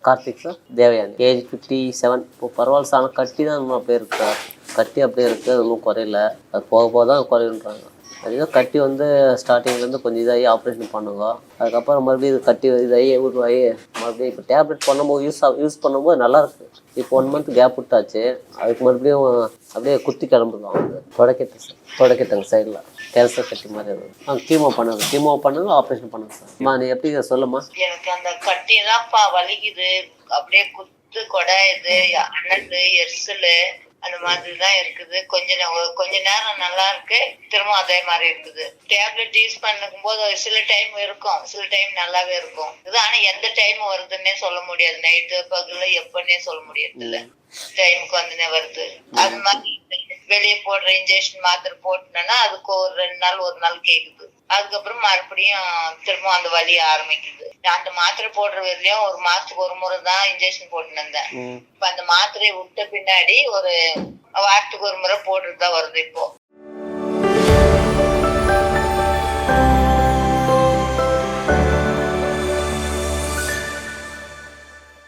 Karthik sir. Devayani age 57. இப்போ பரவாயில்ல sir, ஆனால் கட்டி தான் இன்னும் அப்படியே இருக்கு சார். கட்டி அப்படியே இருக்குது, அது இன்னும் குறையல. அது போக போக தான் குறையுன்றாங்க. அதுதான் கட்டி வந்து ஸ்டார்டிங்லேருந்து கொஞ்சம் இதாகி ஆப்ரேஷன் பண்ணுங்க. அதுக்கப்புறம் மறுபடியும் இது கட்டி இதாகி உருவாகி மறுபடியும் இப்போ டேப்லெட் பண்ணும்போது யூஸ் பண்ணும்போது நல்லாயிருக்கு. இப்போ 1 மந்த் கேப் விட்டாச்சு. அதுக்கு மறுபடியும் அப்படியே குத்தி கிளம்புதான் வந்து தொடக்கிட்டங்க சைடில் கேன்சர் கட்டி மாதிரி அது. கீமோ பண்ணுங்க ஆப்ரேஷன் பண்ணுங்க சார். அம்மா நீ எப்படி சொல்லுமா? எனக்கு அந்த கட்டி தான்ப்பா வலிக்குது, அப்படியே குத்து கொடாயுது, அனல் எரிசல் அந்த மாதிரிதான் இருக்குது. கொஞ்ச நேரம் நல்லா இருக்கு, திரும்ப அதே மாதிரி இருக்குது. டேப்லெட் யூஸ் பண்ணும் போது சில டைம் இருக்கும், சில டைம் நல்லாவே இருக்கும். இது ஆனா எந்த டைம் வருதுன்னே சொல்ல முடியாது. நைட்டு பகல்ல எப்பன்னே சொல்ல முடியாது. இல்ல டைமுக்கு வந்து வருது. அது மாதிரி வெளியே போடுற இன்ஜெக்ஷன் மாத்திரை போட்டோம்னா அதுக்கு ஒரு 2 நாள் ஒரு நாள் கேக்குது. அதுக்கப்புறம் மறுபடியும் திரும்ப அந்த வலி ஆரம்பிக்குது. அந்த மாத்திரை போடுற வரையிலும் 1 மாசத்துக்கு ஒரு முறை தான் இன்ஜெக்ஷன் போட்டுன்னு இருந்தேன். இப்ப அந்த மாத்திரையை விட்ட பின்னாடி ஒரு வாரத்துக்கு ஒரு முறை போட்டுட்டு தான் வருது இப்போ.